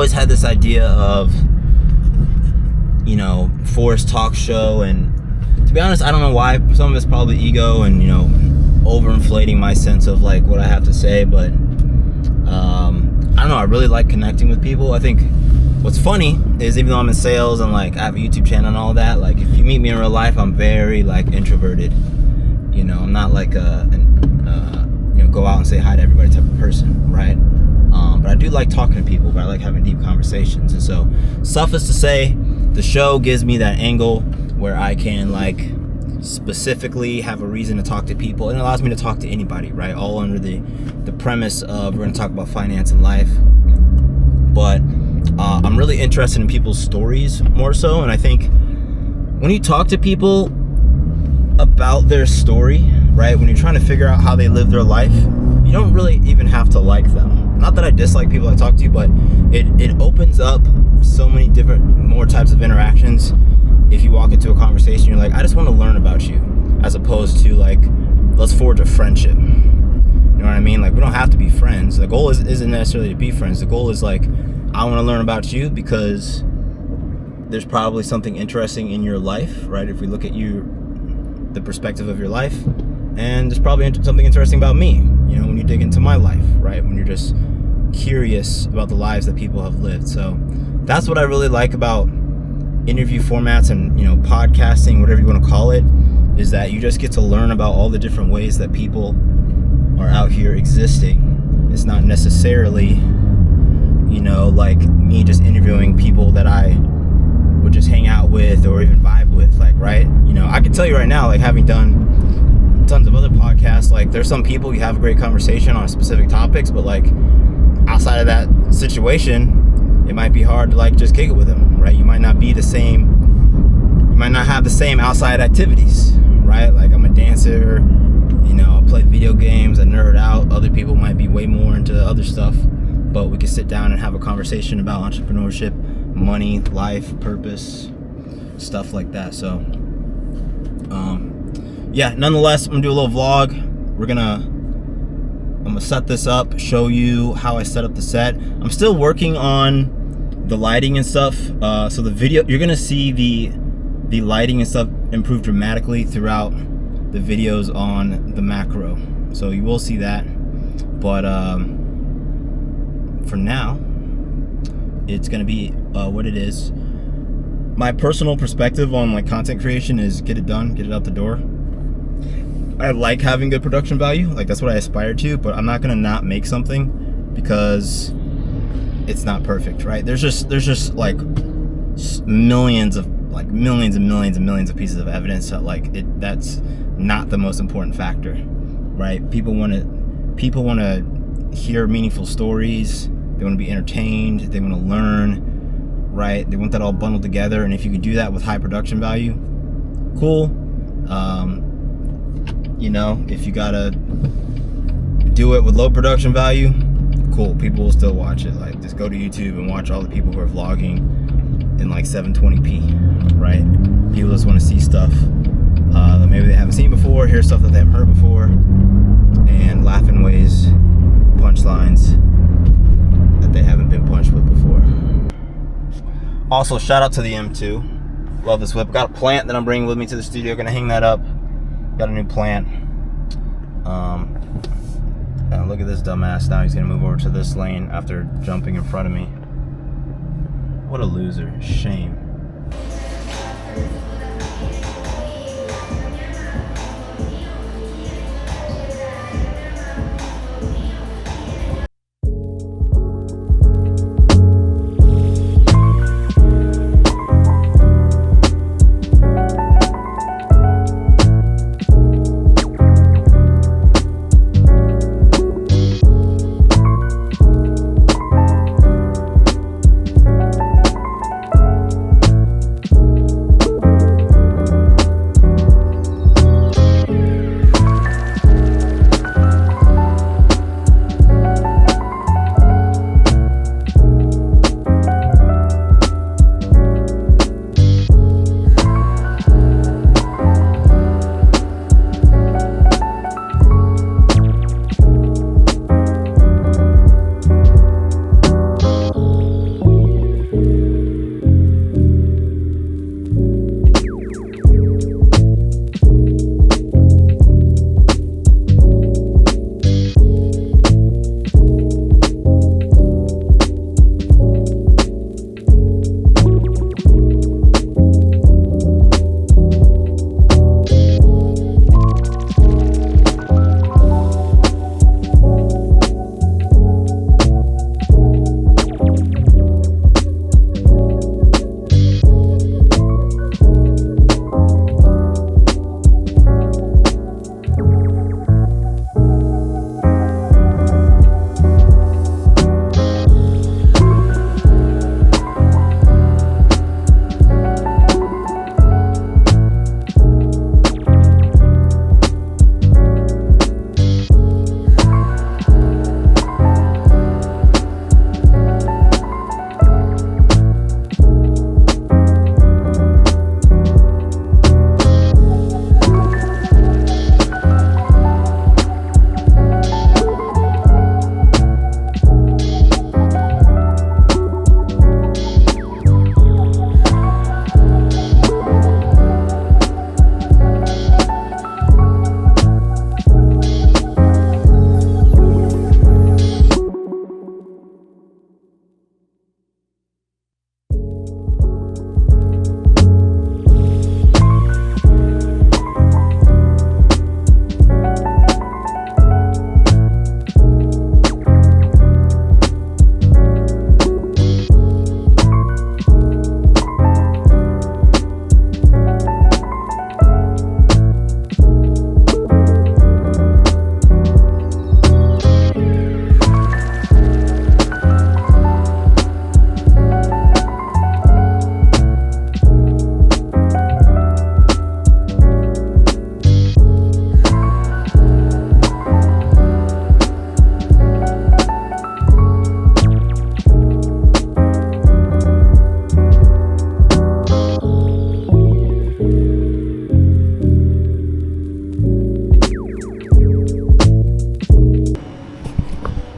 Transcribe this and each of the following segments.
always had this idea of, Forrest talk show, and to be honest, I don't know why. Some of it's probably ego and, overinflating my sense of like what I have to say, but I don't know, I really like connecting with people. I think what's funny is, even though I'm in sales and like I have a YouTube channel and all that, like if you meet me in real life, I'm very like introverted. I'm not like go out and say hi to everybody type of person, right? But I do like talking to people, but I like having deep conversations. And so, suffice to say, the show gives me that angle where I can like specifically have a reason to talk to people, and it allows me to talk to anybody, right? All under the premise of we're going to talk about finance and life. But I'm really interested in people's stories more so, and I think when you talk to people about their story, right, when you're trying to figure out how they live their life, you don't really even have to like them. Not that I dislike people I talk to, but it opens up so many more types of interactions. If you walk into a conversation, you're like, I just want to learn about you, as opposed to like, let's forge a friendship. You know what I mean? Like, we don't have to be friends. The goal isn't necessarily to be friends. The goal is like, I want to learn about you because there's probably something interesting in your life, right? If we look at the perspective of your life, and there's probably something interesting about me, when you dig into my life, right? When you're just curious about the lives that people have lived. So that's what I really like about interview formats and, podcasting, whatever you want to call it, is that you just get to learn about all the different ways that people are out here existing. It's not necessarily, like me just interviewing people that I would just hang out with or even vibe with, like, right? I can tell you right now, like, having done tons of other podcasts, like, there's some people you have a great conversation on specific topics, but like outside of that situation, it might be hard to like just kick it with them, right? You might not have the same outside activities, right? Like, I'm a dancer, I play video games, I nerd out. Other people might be way more into other stuff, but we can sit down and have a conversation about entrepreneurship, money, life, purpose, stuff like that. So nonetheless, I'm gonna do a little vlog. I'm gonna set this up, show you how I set up the set. I'm still working on the lighting and stuff, so the video, you're gonna see the lighting and stuff improve dramatically throughout the videos on the macro, so you will see that. But for now, it's gonna be what it is. My personal perspective on like content creation is get it done, get it out the door. I like having good production value, like that's what I aspire to, but I'm not gonna not make something because it's not perfect, right? There's just like millions and millions of pieces of evidence that like that's not the most important factor, right? People want to hear meaningful stories, they want to be entertained, they want to learn, right? They want that all bundled together, and if you can do that with high production value, cool. If you gotta do it with low production value, cool, people will still watch it. Like, just go to YouTube and watch all the people who are vlogging in like 720p, right? People just want to see stuff that maybe they haven't seen before, hear stuff that they haven't heard before, and laugh in ways, punchlines that they haven't been punched with before. Also, shout out to the M2. Love this whip. Got a plant that I'm bringing with me to the studio. Gonna hang that up. Got a new plant. Look at this dumbass. Now he's gonna move over to this lane after jumping in front of me. What a loser. Shame.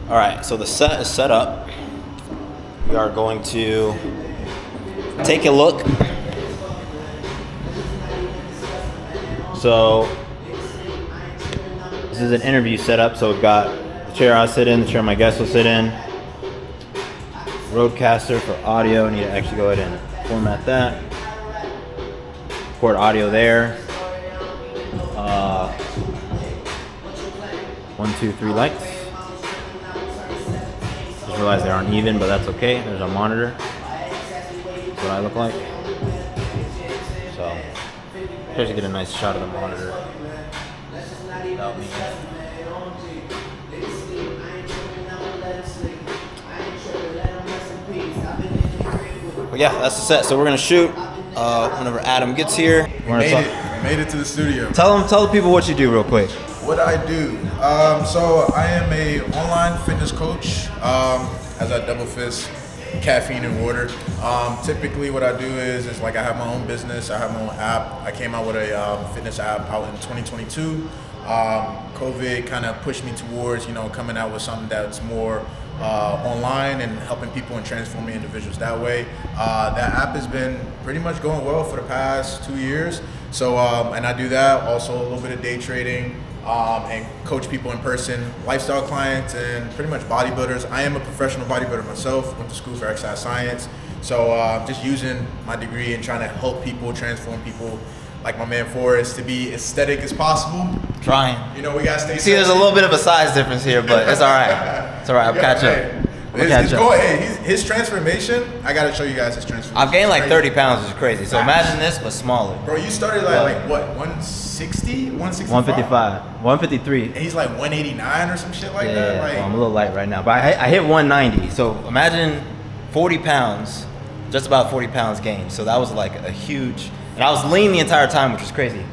All right, so the set is set up. We are going to take a look. So this is an interview setup. So we've got the chair I sit in, the chair my guest will sit in. Roadcaster for audio. I need to actually go ahead and format that. Record audio there. 1, 2, 3 lights. Just realized they aren't even, but that's okay. There's our monitor. That's what I look like. So, here's to get a nice shot of the monitor. Without me. But yeah, that's the set. So we're gonna shoot whenever Adam gets here. Made it to the studio. Tell the people what you do real quick. What I do. So I am a online fitness coach. As I double fist caffeine and water. Typically what I do is like I have my own business. I have my own app. I came out with a fitness app out in 2022. COVID kind of pushed me towards, coming out with something that's more online and helping people and transforming individuals that way. That app has been pretty much going well for the past 2 years. So, and I do that, also a little bit of day trading, and coach people in person, lifestyle clients, and pretty much bodybuilders. I am a professional bodybuilder myself, went to school for exercise science. So just using my degree and trying to help people, transform people, like my man Forrest, to be aesthetic as possible. Trying. We gotta stay. See, there's a little bit of a size difference here, but it's all right. It's all right. I'll catch up. His transformation, I gotta show you guys his transformation. I've gained like 30 pounds, which is crazy. So imagine this, but smaller. Bro, you started like what, 160, 165? 155, 153. And he's like 189 or some shit like that. Yeah, Like, well, I'm a little light right now, but I hit 190. So imagine 40 pounds, just about 40 pounds gained. So that was like a huge, and I was lean the entire time, which was crazy.